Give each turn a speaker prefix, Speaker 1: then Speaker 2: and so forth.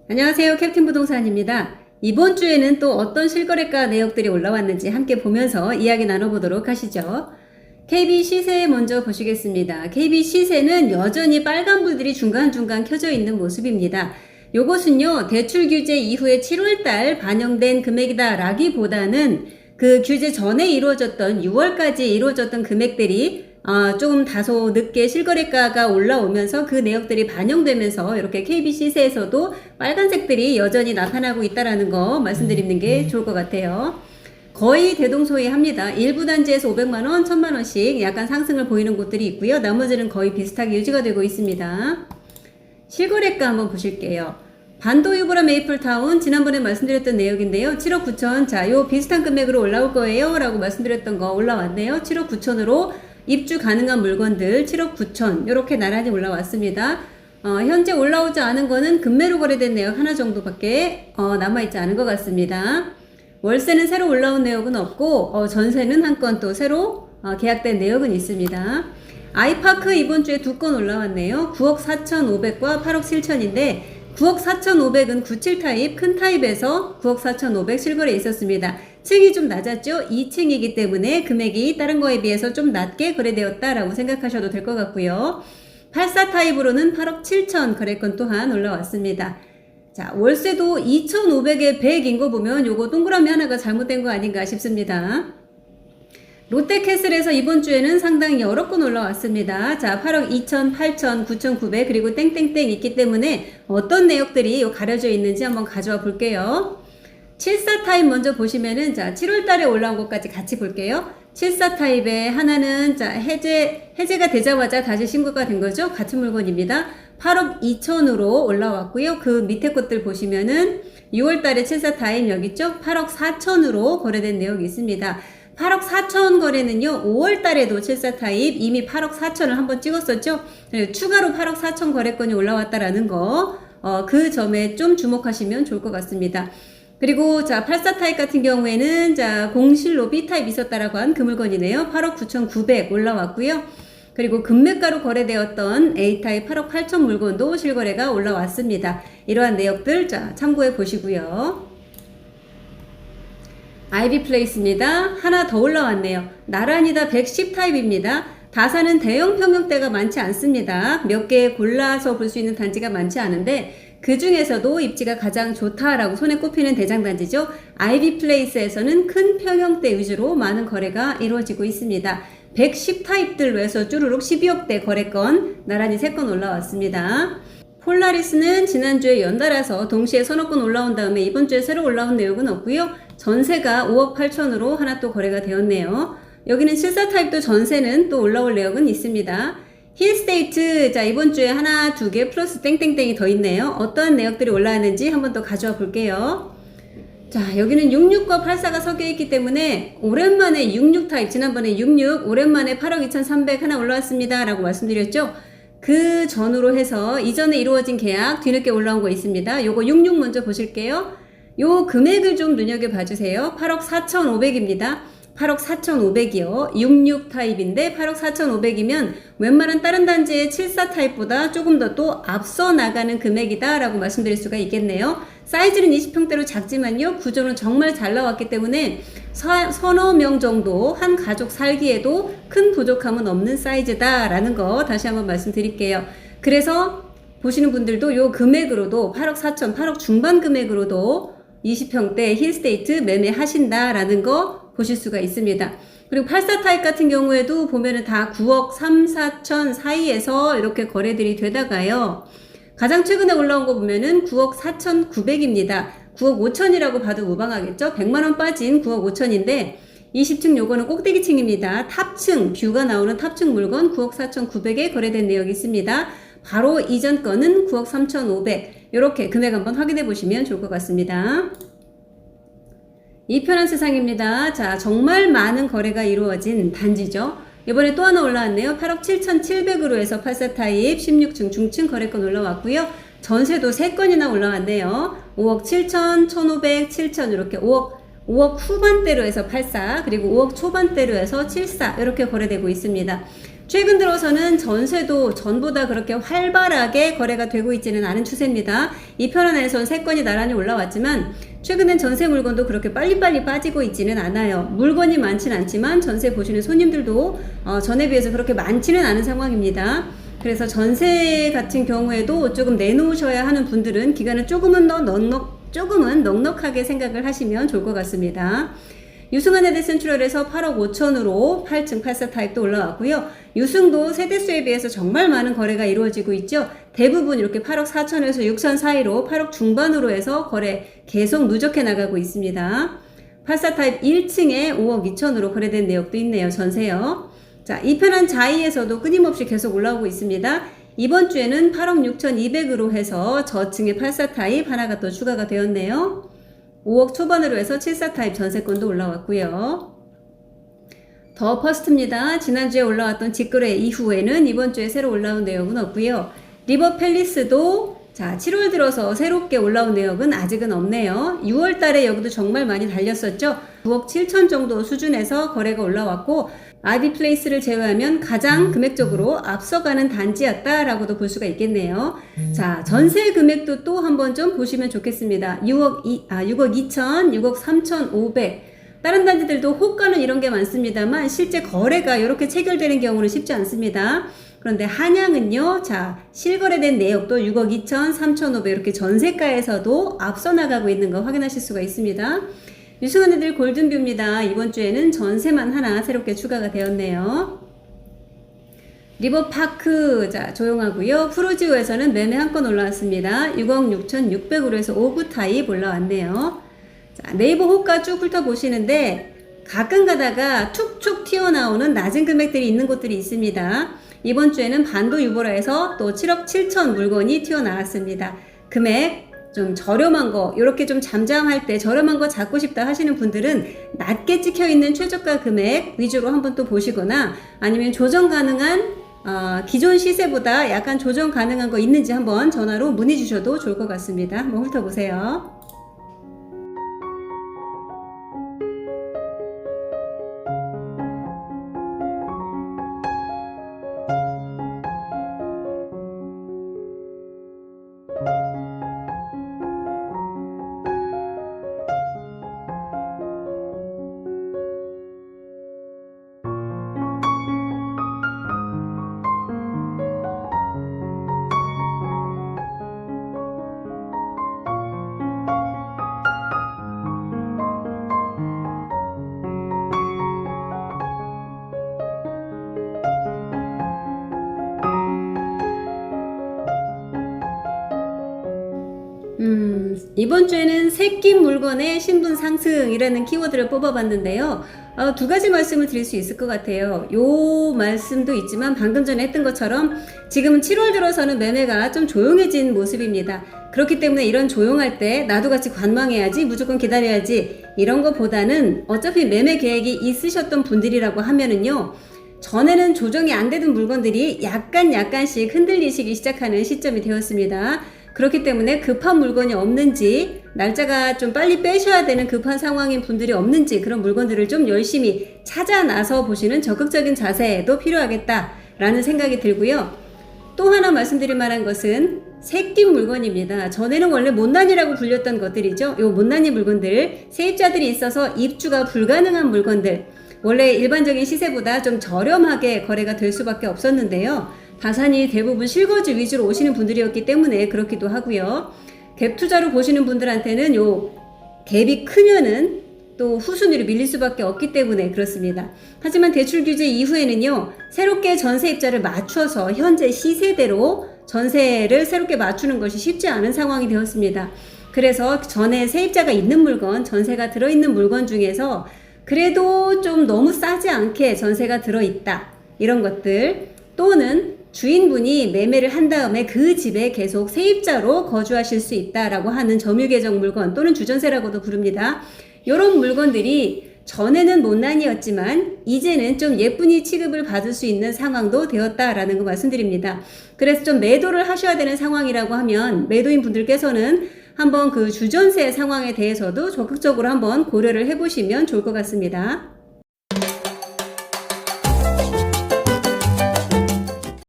Speaker 1: 안녕하세요. 캡틴 부동산입니다. 이번 주에는 또 어떤 실거래가 내역들이 올라왔는지 함께 보면서 이야기 나눠보도록 하시죠. KB 시세 먼저 보시겠습니다. KB 시세는 여전히 빨간불들이 중간중간 켜져 있는 모습입니다. 요것은요, 대출 규제 이후에 7월달 반영된 금액이다 라기보다는 그 규제 전에 이루어졌던 6월까지 이루어졌던 금액들이 조금 다소 늦게 실거래가가 올라오면서 그 내역들이 반영되면서 이렇게 KB 시세에서도 빨간색들이 여전히 나타나고 있다는 거 말씀드리는 게 좋을 것 같아요. 거의 대동소이합니다. 일부 단지에서 500만원, 1000만원씩 약간 상승을 보이는 곳들이 있고요. 나머지는 거의 비슷하게 유지가 되고 있습니다. 실거래가 한번 보실게요. 반도 유보라 메이플타운 지난번에 말씀드렸던 내역인데요. 7억 9천. 자, 요 비슷한 금액으로 올라올 거예요 라고 말씀드렸던 거 올라왔네요. 7억 9천으로 입주 가능한 물건들 7억 9천 이렇게 나란히 올라왔습니다. 현재 올라오지 않은 거는 금매로 거래된 내역 하나 정도밖에 남아있지 않은 것 같습니다. 월세는 새로 올라온 내역은 없고 전세는 한 건 또 새로 계약된 내역은 있습니다. 아이파크 이번 주에 2건 올라왔네요. 9억 4,500과 8억 7천인데 9억 4,500은 97 타입 큰 타입에서 9억 4,500 실거래 있었습니다. 층이 좀 낮았죠? 2층이기 때문에 금액이 다른 거에 비해서 좀 낮게 거래되었다라고 생각하셔도 될 것 같고요. 84 타입으로는 8억 7천 거래건 또한 올라왔습니다. 자, 월세도 2,500에 100인 거 보면 요거 동그라미 하나가 잘못된 거 아닌가 싶습니다. 롯데캐슬에서 이번 주에는 상당히 여러 건 올라왔습니다. 자, 8억 2천, 8천, 9,900 그리고 땡땡땡 있기 때문에 어떤 내역들이 가려져 있는지 한번 가져와 볼게요. 74 타입 먼저 보시면은 자, 7월 달에 올라온 것까지 같이 볼게요. 74 타입에 하나는 자, 해제가 되자마자 다시 신고가 된 거죠. 같은 물건입니다. 8억 2천으로 올라왔고요. 그 밑에 것들 보시면은 6월 달에 74 타입 여기 있죠. 8억 4천으로 거래된 내역이 있습니다. 8억 4천 거래는요, 5월 달에도 74 타입 이미 8억 4천을 한번 찍었었죠. 추가로 8억 4천 거래건이 올라왔다라는 거, 그 점에 좀 주목하시면 좋을 것 같습니다. 그리고 자, 84 타입 같은 경우에는 자, 공실로 B 타입 있었다라고 한 그 물건이네요. 8억 9,900 올라왔고요. 그리고 금매가로 거래되었던 A 타입 8억 8천 물건도 실거래가 올라왔습니다. 이러한 내역들 자, 참고해 보시고요. 아이비 플레이스입니다. 하나 더 올라왔네요. 나란히 다 110 타입입니다. 다산은 대형 평형대가 많지 않습니다. 몇 개 골라서 볼 수 있는 단지가 많지 않은데 그 중에서도 입지가 가장 좋다라고 손에 꼽히는 대장단지죠. 아이비 플레이스에서는 큰 평형대 위주로 많은 거래가 이루어지고 있습니다. 110 타입들로 해서 쭈루룩 12억대 거래건 나란히 3건 올라왔습니다. 폴라리스는 지난주에 연달아서 동시에 서너 건 올라온 다음에 이번 주에 새로 올라온 내역은 없고요. 전세가 5억 8천으로 하나 또 거래가 되었네요. 여기는 74 타입도 전세는 또 올라올 내역은 있습니다. 힐스테이트 자, 이번 주에 하나, 2개 플러스 땡땡땡이 더 있네요. 어떠한 내역들이 올라왔는지 한번 더 가져와 볼게요. 자, 여기는 66과 84가 섞여 있기 때문에 오랜만에 66 타입, 지난번에 66 오랜만에 8억 2,300 하나 올라왔습니다 라고 말씀드렸죠. 그 전후로 해서 이전에 이루어진 계약 뒤늦게 올라온 거 있습니다. 요거 66 먼저 보실게요. 요 금액을 좀 눈여겨봐 주세요. 8억 4,500입니다. 8억 4,500이요. 66 타입인데 8억 4,500이면 웬만한 다른 단지의 74 타입보다 조금 더 또 앞서 나가는 금액이다 라고 말씀드릴 수가 있겠네요. 사이즈는 20평대로 작지만요. 구조는 정말 잘 나왔기 때문에 서너 명 정도 한 가족 살기에도 큰 부족함은 없는 사이즈다 라는 거 다시 한번 말씀드릴게요. 그래서 보시는 분들도 요 금액으로도 8억 4천, 8억 중반 금액으로도 20평대 힐스테이트 매매하신다라는 거 보실 수가 있습니다. 그리고 84 타입 같은 경우에도 보면은 다 9억 3, 4천 사이에서 이렇게 거래들이 되다가요. 가장 최근에 올라온 거 보면은 9억 4,900입니다. 9억 5천이라고 봐도 무방하겠죠? 100만원 빠진 9억 5천인데 20층 요거는 꼭대기층입니다. 탑층, 뷰가 나오는 탑층 물건 9억 4,900에 거래된 내역이 있습니다. 바로 이전 건은 9억 3,500 이렇게 금액 한번 확인해 보시면 좋을 것 같습니다. 이 편한 세상입니다. 자, 정말 많은 거래가 이루어진 단지죠. 이번에 또 하나 올라왔네요. 8억 7,700으로 해서 84 타입 16층 중층 거래건 올라왔고요. 전세도 3건이나 올라왔네요. 5억 7천, 1,500, 7천 이렇게 5억 후반대로 해서 84 그리고 5억 초반대로 해서 74 이렇게 거래되고 있습니다. 최근 들어서는 전세도 전보다 그렇게 활발하게 거래가 되고 있지는 않은 추세입니다. 이 편안에선 세건이 나란히 올라왔지만 최근엔 전세 물건도 그렇게 빨리빨리 빠지고 있지는 않아요. 물건이 많지는 않지만 전세 보시는 손님들도 전에 비해서 그렇게 많지는 않은 상황입니다. 그래서 전세 같은 경우에도 조금 내놓으셔야 하는 분들은 기간을 조금은 넉넉하게 생각을 하시면 좋을 것 같습니다. 유승한 세대 센트럴에서 8억 5천으로 8층 84 타입도 올라왔고요. 유승도 세대수에 비해서 정말 많은 거래가 이루어지고 있죠. 대부분 이렇게 8억 4천에서 6천 사이로 8억 중반으로 해서 거래 계속 누적해 나가고 있습니다. 84 타입 1층에 5억 2천으로 거래된 내역도 있네요. 전세요. 자, 이 편한 자이에서도 끊임없이 계속 올라오고 있습니다. 이번 주에는 8억 6천2백으로 해서 저층에 84 타입 하나가 또 추가가 되었네요. 5억 초반으로 해서 74 타입 전세권도 올라왔고요. 더 퍼스트입니다. 지난주에 올라왔던 직거래 이후에는 이번 주에 새로 올라온 내역은 없고요. 리버 팰리스도 자 7월 들어서 새롭게 올라온 내역은 아직은 없네요. 6월 달에 여기도 정말 많이 달렸었죠. 9억 7천 정도 수준에서 거래가 올라왔고 아이비 플레이스를 제외하면 가장 금액적으로 앞서가는 단지였다라고도 볼 수가 있겠네요. 자, 전세 금액도 또 한번 좀 보시면 좋겠습니다. 6억 2천, 6억 3,500. 다른 단지들도 호가는 이런 게 많습니다만 실제 거래가 이렇게 체결되는 경우는 쉽지 않습니다. 그런데 한양은요, 자, 실거래된 내역도 6억 2천, 3,500 이렇게 전세가에서도 앞서 나가고 있는 거 확인하실 수가 있습니다. 유승한 애들 골든뷰입니다. 이번 주에는 전세만 하나 새롭게 추가가 되었네요. 리버파크 자 조용하고요. 프로지오에서는 매매 한 건 올라왔습니다. 6억 6,600으로 해서 5구 타입 올라왔네요. 자, 네이버 호가 쭉 훑어보시는데 가끔 가다가 툭툭 튀어나오는 낮은 금액들이 있는 곳들이 있습니다. 이번 주에는 반도 유보라에서 또 7억 7천 물건이 튀어나왔습니다. 금액 좀 저렴한 거 이렇게 좀 잠잠할 때 저렴한 거 잡고 싶다 하시는 분들은 낮게 찍혀있는 최저가 금액 위주로 한번 또 보시거나 아니면 조정 가능한 기존 시세보다 약간 조정 가능한 거 있는지 한번 전화로 문의 주셔도 좋을 것 같습니다. 한번 훑어보세요. 이번 주에는 새낀 물건의 신분 상승이라는 키워드를 뽑아봤는데요. 두 가지 말씀을 드릴 수 있을 것 같아요. 요 말씀도 있지만 방금 전에 했던 것처럼 지금은 7월 들어서는 매매가 좀 조용해진 모습입니다. 그렇기 때문에 이런 조용할 때 나도 같이 관망해야지, 무조건 기다려야지 이런 것보다는 어차피 매매 계획이 있으셨던 분들이라고 하면은요. 전에는 조정이 안 되던 물건들이 약간씩 흔들리시기 시작하는 시점이 되었습니다. 그렇기 때문에 급한 물건이 없는지 날짜가 좀 빨리 빼셔야 되는 급한 상황인 분들이 없는지 그런 물건들을 좀 열심히 찾아 나서 보시는 적극적인 자세도 필요하겠다라는 생각이 들고요. 또 하나 말씀드릴 만한 것은 새낀 물건입니다. 전에는 원래 못난이라고 불렸던 것들이죠. 요 못난이 물건들, 세입자들이 있어서 입주가 불가능한 물건들 원래 일반적인 시세보다 좀 저렴하게 거래가 될 수밖에 없었는데요. 다산이 대부분 실거주 위주로 오시는 분들이었기 때문에 그렇기도 하고요. 갭 투자로 보시는 분들한테는 요 갭이 크면은 또 후순위로 밀릴 수밖에 없기 때문에 그렇습니다. 하지만 대출 규제 이후에는요. 새롭게 전세 입자를 맞춰서 현재 시세대로 전세를 새롭게 맞추는 것이 쉽지 않은 상황이 되었습니다. 그래서 전에 세입자가 있는 물건, 전세가 들어있는 물건 중에서 그래도 좀 너무 싸지 않게 전세가 들어있다. 이런 것들 또는 주인분이 매매를 한 다음에 그 집에 계속 세입자로 거주하실 수 있다라고 하는 점유계정 물건 또는 주전세라고도 부릅니다. 이런 물건들이 전에는 못난이였지만 이제는 좀 예쁜이 취급을 받을 수 있는 상황도 되었다라는 거 말씀드립니다. 그래서 좀 매도를 하셔야 되는 상황이라고 하면 매도인 분들께서는 한번 그 주전세 상황에 대해서도 적극적으로 한번 고려를 해보시면 좋을 것 같습니다.